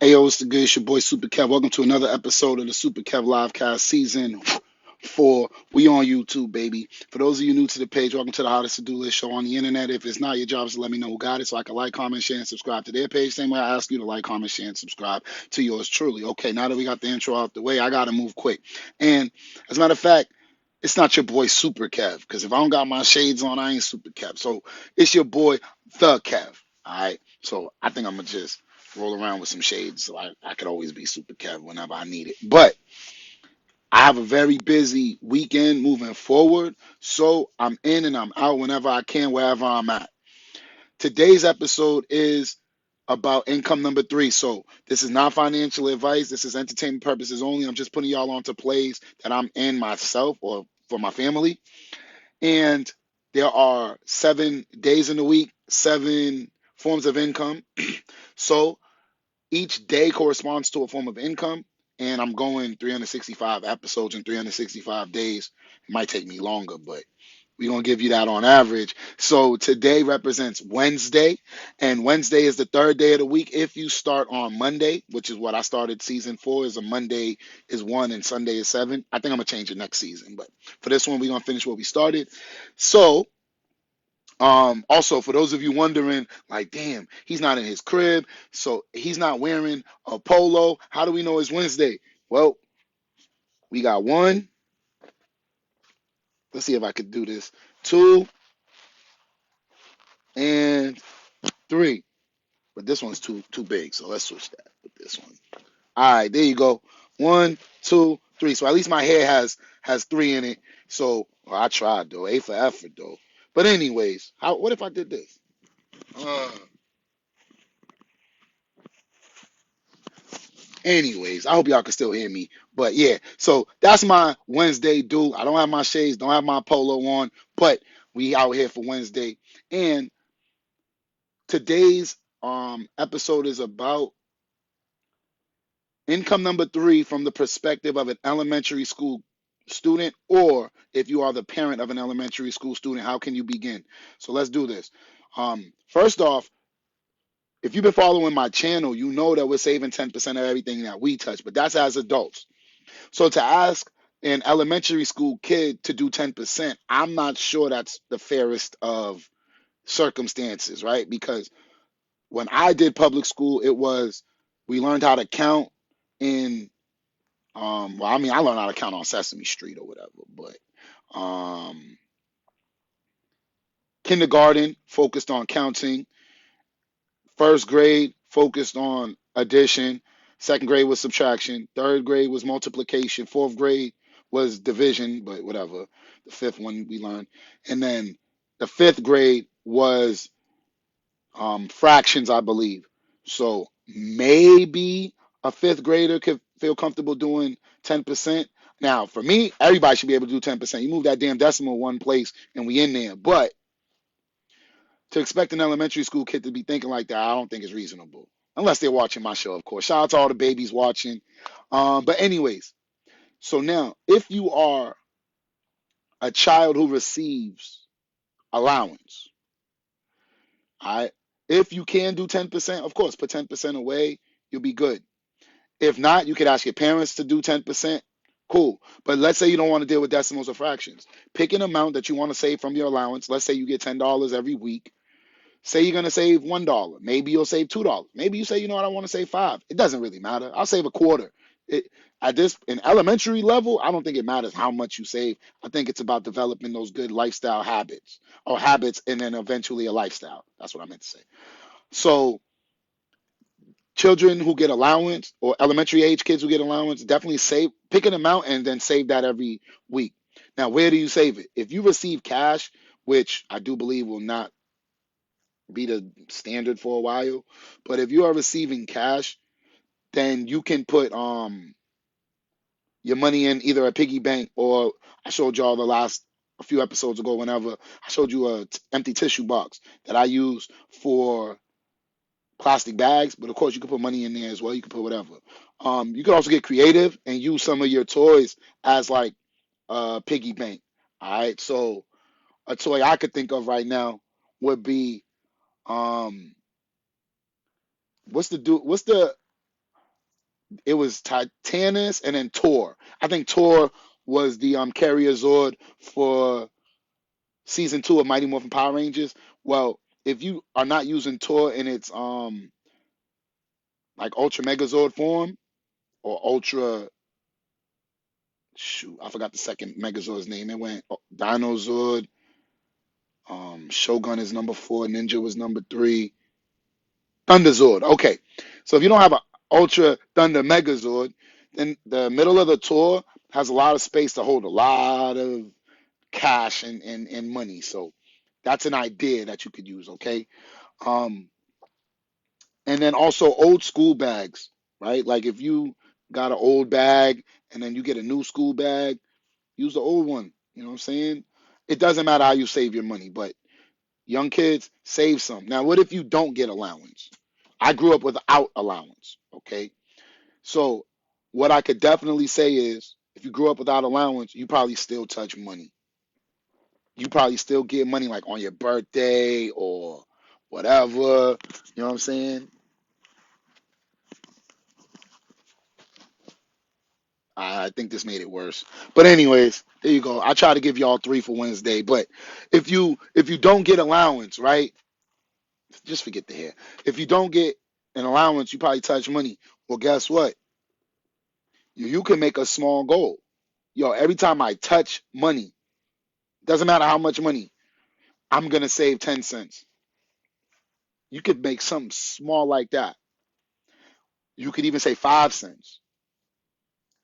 Hey, yo, what's the good? It's your boy Super Kev. Welcome to another episode of the Super Kev Livecast Season 4. We on YouTube, baby. For those of you new to the page, welcome to the hottest to-do list show on the internet. If it's not your job, is to let me know who got it so I can like, comment, share, and subscribe to their page. Same way I ask you to like, comment, share, and subscribe to yours truly. Okay, now that we got the intro out the way, I got to move quick. And as a matter of fact, it's not your boy Super Kev, because if I don't got my shades on, I ain't Super Kev. So it's your boy, The Kev. All right. So I think I'm going to just roll around with some shades so I could always be Super Kev whenever I need it. But I have a very busy weekend moving forward. So I'm in and I'm out whenever I can, wherever I'm at. Today's episode is about income number 3. So this is not financial advice. This is entertainment purposes only. I'm just putting y'all onto plays that I'm in myself or for my family. And there are 7 days in the week, 7 forms of income. So each day corresponds to a form of income, and I'm going 365 episodes in 365 days. It might take me longer, but we're going to give you that on average. So today represents Wednesday, and Wednesday is the 3rd day of the week if you start on Monday, which is what I started season 4, is a Monday is 1 and Sunday is 7. I think I'm going to change it next season, but for this one, we're going to finish what we started. So also, for those of you wondering, like, damn, he's not in his crib, so he's not wearing a polo. How do we know it's Wednesday? Well, we got 1. Let's see if I could do this. 2 and 3. But this one's too big, so let's switch that with this one. All right, there you go. 1, 2, 3. So at least my hair has 3 in it. So well, I tried though. A for effort though. But anyways, what if I did this? Anyways, I hope y'all can still hear me. But yeah, so that's my Wednesday do. I don't have my shades, don't have my polo on, but we out here for Wednesday. And today's episode is about income number 3 from the perspective of an elementary school student, or if you are the parent of an elementary school student, how can you begin? So let's do this. First off, if you've been following my channel, you know that we're saving 10% of everything that we touch, but that's as adults. So to ask an elementary school kid to do 10%, I'm not sure that's the fairest of circumstances, right? Because when I did public school, it was we learned how to count in well, I mean, I learned how to count on Sesame Street or whatever, but kindergarten focused on counting, 1st grade focused on addition, 2nd grade was subtraction, 3rd grade was multiplication, 4th grade was division, but whatever. The 5th one we learned, and then the 5th grade was fractions, I believe. So maybe a 5th grader could feel comfortable doing 10%. Now, for me, everybody should be able to do 10%. You move that damn decimal one place and we in there. But to expect an elementary school kid to be thinking like that, I don't think is reasonable. Unless they're watching my show, of course. Shout out to all the babies watching. But anyways, so now, if you are a child who receives allowance, all right, if you can do 10%, of course, put 10% away, you'll be good. If not, you could ask your parents to do 10%. Cool. But let's say you don't want to deal with decimals or fractions. Pick an amount that you want to save from your allowance. Let's say you get $10 every week. Say you're going to save $1. Maybe you'll save $2. Maybe you say, you know what, I want to save 5. It doesn't really matter. I'll save a quarter. At this in elementary level, I don't think it matters how much you save. I think it's about developing those good lifestyle habits or habits and then eventually a lifestyle. That's what I meant to say. So children who get allowance or elementary age kids who get allowance, definitely pick an amount and then save that every week. Now, where do you save it? If you receive cash, which I do believe will not be the standard for a while, but if you are receiving cash, then you can put your money in either a piggy bank, or I showed y'all a few episodes ago, whenever I showed you a empty tissue box that I use for plastic bags, but of course you can put money in there as well. You can put whatever. You can also get creative and use some of your toys as like a piggy bank. All right. So a toy I could think of right now would be um what's the It was Titanus and then Tor. I think Tor was the carrier Zord for season 2 of Mighty Morphin Power Rangers. Well, if you are not using Tor in its like Ultra Megazord form or Ultra, shoot, I forgot the second Megazord's name. It went Dino Zord, Shogun is number 4, Ninja was number 3, Thunder Zord. Okay, so if you don't have an Ultra Thunder Megazord, then the middle of the tour has a lot of space to hold a lot of cash and money. So that's an idea that you could use. Okay. Um, and then also old school bags, right? Like if you got an old bag and then you get a new school bag, use the old one. You know what I'm saying? It doesn't matter how you save your money, but young kids, save some. Now, what if you don't get allowance? I grew up without allowance. Okay. So what I could definitely say is if you grew up without allowance, you probably still touch money. You probably still get money like on your birthday or whatever. You know what I'm saying? I think this made it worse. But anyways, there you go. I try to give y'all 3 for Wednesday. But if you don't get allowance, right? Just forget the hair. If you don't get an allowance, you probably touch money. Well, guess what? You can make a small goal. Yo, every time I touch money, doesn't matter how much money, I'm gonna save 10 cents. You could make something small like that. You could even say 5 cents.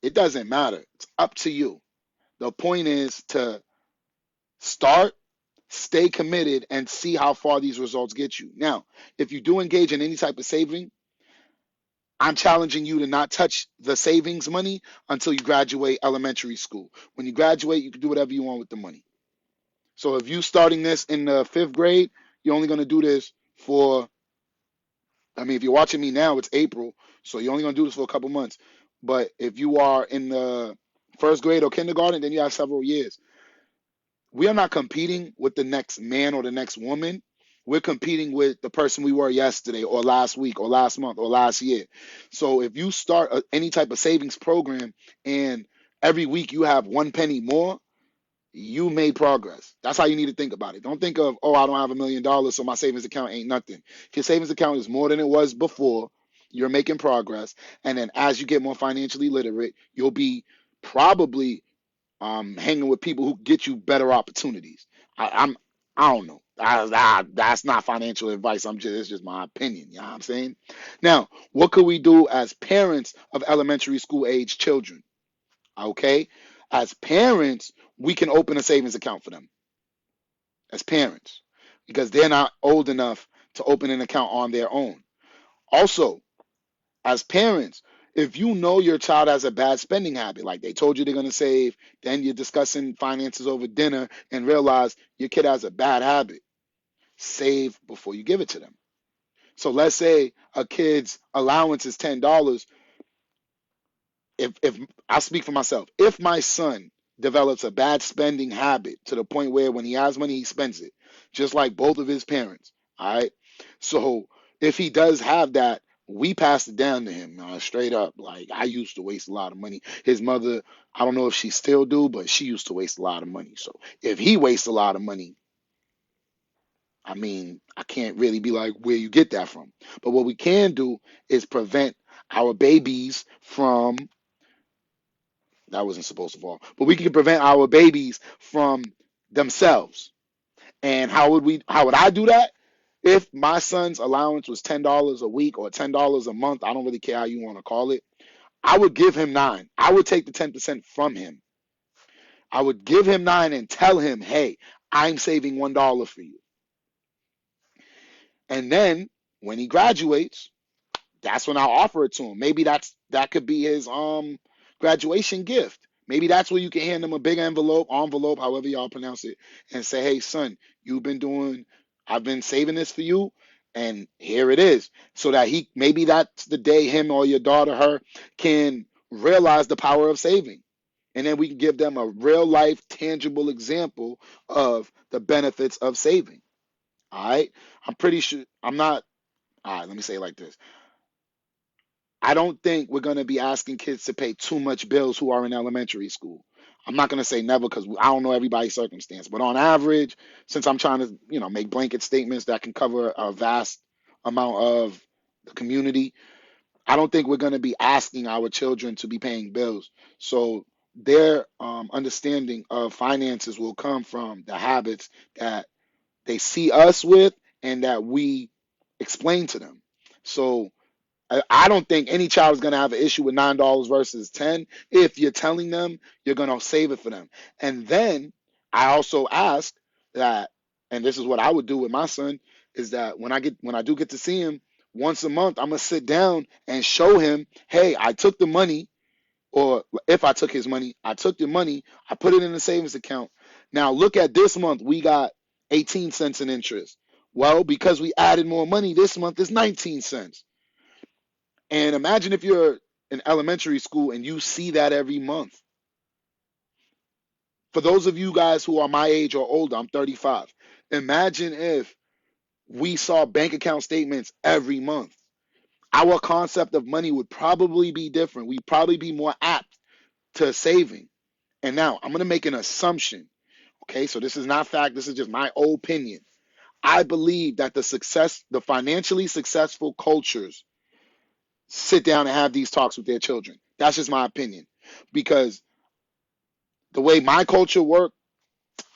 It doesn't matter. It's up to you. The point is to start, stay committed, and see how far these results get you. Now, if you do engage in any type of saving, I'm challenging you to not touch the savings money until you graduate elementary school. When you graduate, you can do whatever you want with the money. So if you starting this in the 5th grade, you're only going to do this for, I mean, if you're watching me now, it's April, so you're only going to do this for a couple months. But if you are in the 1st grade or kindergarten, then you have several years. We are not competing with the next man or the next woman. We're competing with the person we were yesterday or last week or last month or last year. So if you start any type of savings program and every week you have 1 penny more, you made progress. That's how you need to think about it. Don't think of, oh, I don't have $1 million, so my savings account ain't nothing. If your savings account is more than it was before, you're making progress. And then as you get more financially literate, you'll be probably hanging with people who get you better opportunities. I don't know. That's not financial advice. It's just my opinion. You know what I'm saying? Now, what could we do as parents of elementary school age children? Okay, as parents, we can open a savings account for them as parents because they're not old enough to open an account on their own. Also, as parents, if you know your child has a bad spending habit, like they told you they're going to save, then you're discussing finances over dinner and realize your kid has a bad habit, save before you give it to them. So let's say a kid's allowance is $10. If I speak for myself, if my son develops a bad spending habit to the point where when he has money, he spends it, just like both of his parents. All right. So if he does have that, we pass it down to him straight up. Like I used to waste a lot of money. His mother, I don't know if she still do, but she used to waste a lot of money. So if he wastes a lot of money, I mean, I can't really be like where you get that from. But what we can do is prevent our babies from, that wasn't supposed to fall. But we can prevent our babies from themselves. And how would I do that? If my son's allowance was $10 a week or $10 a month, I don't really care how you want to call it, I would give him 9. I would take the 10% from him. I would give him 9 and tell him, hey, I'm saving $1 for you. And then when he graduates, that's when I'll offer it to him. Maybe that could be his graduation gift. Maybe that's where you can hand him a big envelope, however y'all pronounce it, and say, "Hey, son, I've been saving this for you, and here it is." So that maybe that's the day him or your daughter, her, can realize the power of saving, and then we can give them a real life, tangible example of the benefits of saving. All right, I'm pretty sure I'm not. All right, let me say it like this. I don't think we're going to be asking kids to pay too much bills who are in elementary school. I'm not going to say never because I don't know everybody's circumstance, but on average, since I'm trying to, make blanket statements that can cover a vast amount of the community, I don't think we're going to be asking our children to be paying bills. So their understanding of finances will come from the habits that they see us with and that we explain to them. So I don't think any child is going to have an issue with $9 versus 10 if you're telling them you're going to save it for them. And then I also ask that, and this is what I would do with my son, is that when I do get to see him once a month, I'm gonna sit down and show him, hey, I took the money, or if I took his money, I took the money, I put it in the savings account. Now look at this month, we got 18 cents in interest. Well, because we added more money this month, it's 19 cents. And imagine if you're in elementary school and you see that every month. For those of you guys who are my age or older, I'm 35. Imagine if we saw bank account statements every month. Our concept of money would probably be different. We'd probably be more apt to saving. And now I'm going to make an assumption. Okay, so this is not fact. This is just my opinion. I believe that the financially successful cultures sit down and have these talks with their children. That's just my opinion. Because the way my culture worked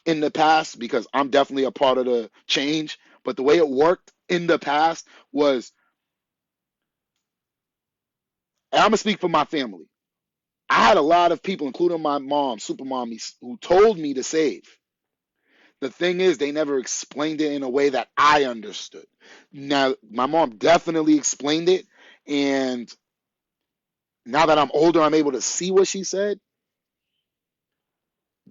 in the past, because I'm definitely a part of the change, but the way it worked in the past was, and I'm going to speak for my family. I had a lot of people, including my mom, super mommies, who told me to save. The thing is, they never explained it in a way that I understood. Now, my mom definitely explained it, and now that I'm older, I'm able to see what she said.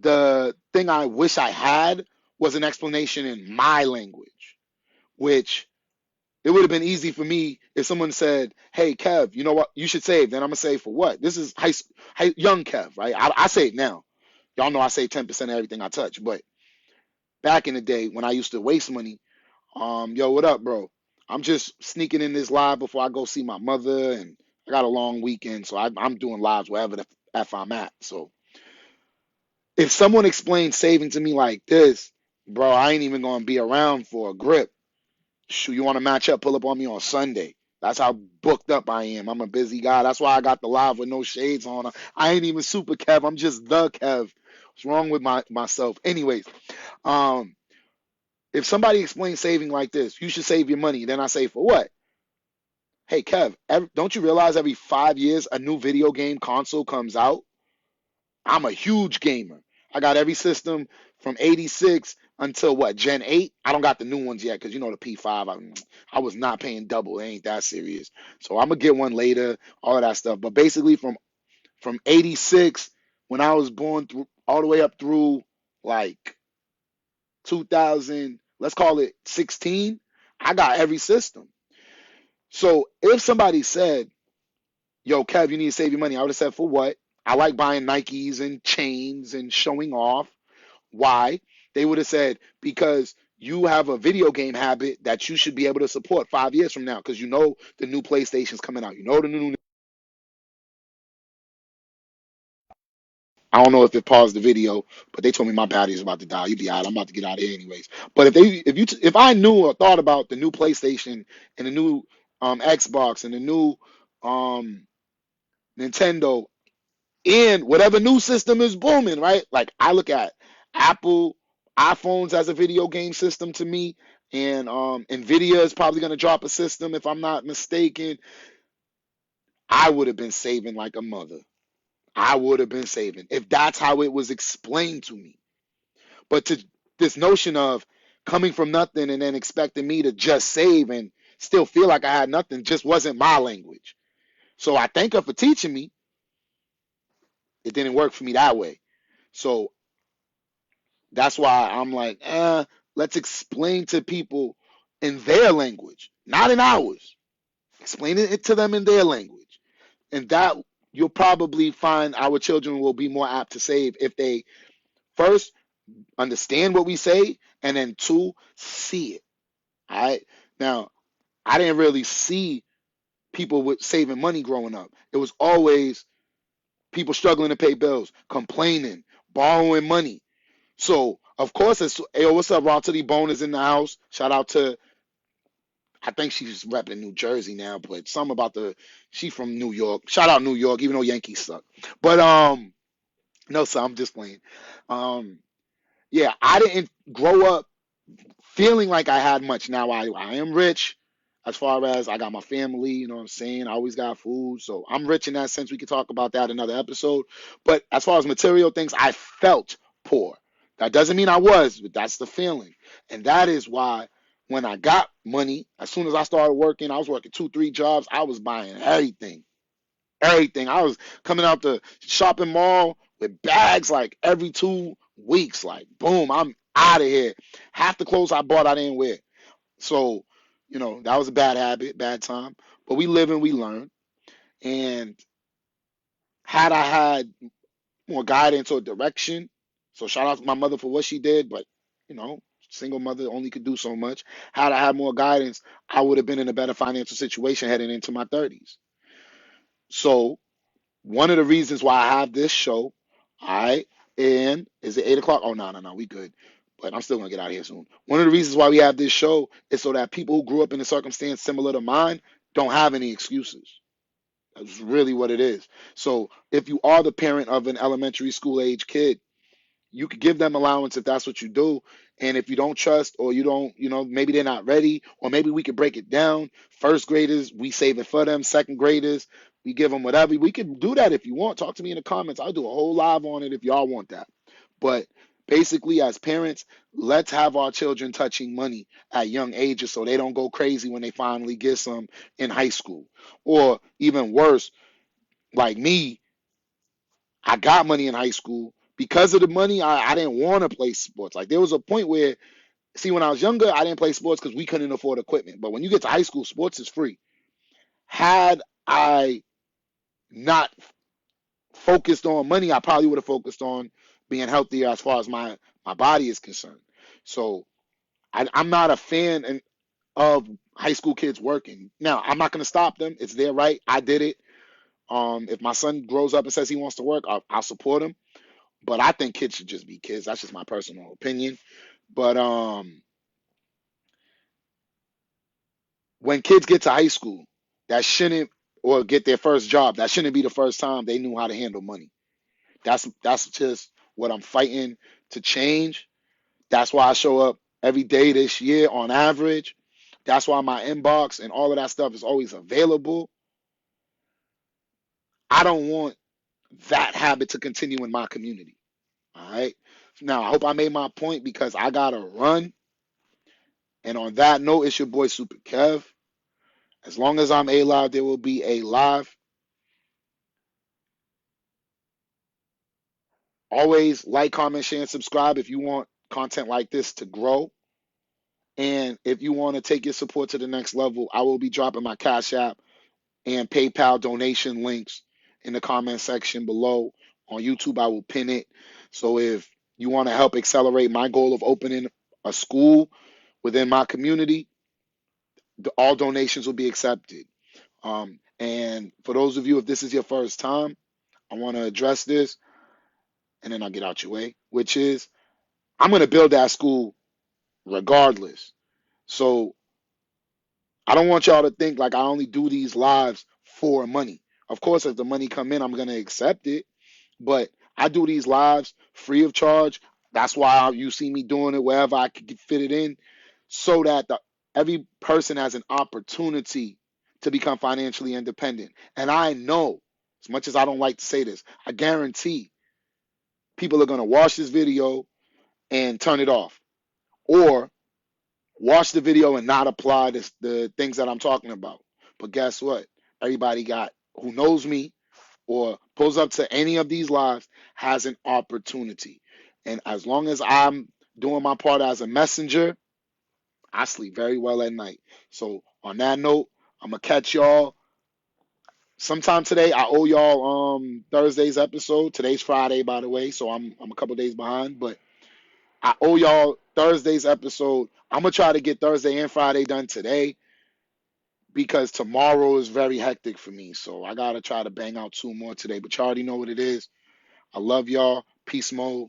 The thing I wish I had was an explanation in my language, which it would have been easy for me if someone said, "Hey, Kev, you know what? You should save." Then I'm gonna save for what? This is young Kev, right? I save now. Y'all know I save 10% of everything I touch. But back in the day when I used to waste money, yo, what up, bro? I'm just sneaking in this live before I go see my mother, and I got a long weekend, so I'm doing lives wherever the f I'm at. So if someone explains saving to me like this, bro, I ain't even gonna be around for a grip. Shoot, you want to match up? Pull up on me on Sunday. That's how booked up I am. I'm a busy guy. That's why I got the live with no shades on. I ain't even super Kev. I'm just the Kev. What's wrong with myself? Anyways, um, if somebody explains saving like this, you should save your money. Then I say, for what? Hey, Kev, don't you realize every 5 years a new video game console comes out? I'm a huge gamer. I got every system from 86 until what, Gen 8? I don't got the new ones yet because the P5, I was not paying double. It ain't that serious. So I'm going to get one later, all of that stuff. But basically from 86, when I was born, through all the way up through like 2000, let's call it 16, I got every system. So if somebody said, yo, Kev, you need to save your money, I would have said, for what? I like buying Nikes and chains and showing off. Why? They would have said, because you have a video game habit that you should be able to support 5 years from now, because the new PlayStation's coming out. The new. I don't know if it paused the video, but they told me my battery's about to die. You be out. I'm about to get out of here anyways. But if I knew or thought about the new PlayStation and the new Xbox and the new um, Nintendo and whatever new system is booming, right? Like I look at Apple iPhones as a video game system to me, and Nvidia is probably going to drop a system if I'm not mistaken. I would have been saving like a mother. I would have been saving if that's how it was explained to me. But to this notion of coming from nothing and then expecting me to just save and still feel like I had nothing just wasn't my language. So I thank her for teaching me. It didn't work for me that way. So that's why I'm like, let's explain to people in their language, not in ours. Explain it to them in their language. And that you'll probably find our children will be more apt to save if they first understand what we say and then two, see it. All right. Now, I didn't really see people with saving money growing up. It was always people struggling to pay bills, complaining, borrowing money. So of course, it's, hey, what's up, Raw to the Bone is in the house. Shout out to, I think she's repping New Jersey now, but something about she from New York. Shout out New York, even though Yankees suck. But no, so I'm just playing. Um, yeah, I didn't grow up feeling like I had much. Now I am rich as far as I got my family, you know what I'm saying? I always got food. So I'm rich in that sense. We could talk about that another episode. But as far as material things, I felt poor. That doesn't mean I was, but that's the feeling. And that is why when I got money, as soon as I started working, I was working 2, 3 jobs, I was buying everything. Everything. I was coming out the shopping mall with bags like every 2 weeks. Like, boom, I'm out of here. Half the clothes I bought, I didn't wear. So, that was a bad habit, bad time. But we live and we learn. And had I had more guidance or direction, so shout out to my mother for what she did, but, you know, single mother only could do so much. Had I had more guidance, I would have been in a better financial situation heading into my 30s. So, one of the reasons why I have this show, all right, and is it 8 o'clock? Oh, no, we good. But I'm still gonna get out of here soon. One of the reasons why we have this show is so that people who grew up in a circumstance similar to mine don't have any excuses. That's really what it is. So if you are the parent of an elementary school age kid, you could give them allowance if that's what you do. And if you don't trust, or you don't, maybe they're not ready, or maybe we could break it down. First graders, we save it for them. Second graders, we give them whatever. We can do that if you want. Talk to me in the comments. I'll do a whole live on it if y'all want that. But basically, as parents, let's have our children touching money at young ages so they don't go crazy when they finally get some in high school. Or even worse, like me, I got money in high school. Because of the money, I didn't want to play sports. Like, there was a point where, see, when I was younger, I didn't play sports because we couldn't afford equipment. But when you get to high school, sports is free. Had I not focused on money, I probably would have focused on being healthier as far as my body is concerned. So I'm not a fan of high school kids working. Now, I'm not going to stop them. It's their right. I did it. If my son grows up and says he wants to work, I'll support him. But I think kids should just be kids. That's just my personal opinion. But when kids get to high school, that shouldn't, or get their first job, that shouldn't be the first time they knew how to handle money. That's just what I'm fighting to change. That's why I show up every day this year on average. That's why my inbox and all of that stuff is always available. I don't want that habit to continue in my community. All right. Now, I hope I made my point because I got to run. And on that note, it's your boy Super Kev. As long as I'm a live, there will be a live. Always like, comment, share, and subscribe if you want content like this to grow. And if you want to take your support to the next level, I will be dropping my Cash App and PayPal donation links in the comment section below. On YouTube, I will pin it. So if you want to help accelerate my goal of opening a school within my community, all donations will be accepted. And for those of you, if this is your first time, I want to address this, and then I'll get out your way, which is I'm going to build that school regardless. So I don't want y'all to think like I only do these lives for money. Of course, if the money come in, I'm going to accept it. But I do these lives free of charge. That's why you see me doing it wherever I can fit it in, so that every person has an opportunity to become financially independent. And I know, as much as I don't like to say this, I guarantee people are going to watch this video and turn it off, or watch the video and not apply the things that I'm talking about. But guess what? Everybody who knows me or pulls up to any of these lives has an opportunity. And as long as I'm doing my part as a messenger, I sleep very well at night. So on that note, I'm gonna catch y'all sometime today. I owe y'all Thursday's episode. Today's Friday, by the way, so I'm a couple days behind, but I owe y'all Thursday's episode. I'm gonna try to get Thursday and Friday done today. because tomorrow is very hectic for me. So I gotta try to bang out 2 more today. But you already know what it is. I love y'all. Peace mode.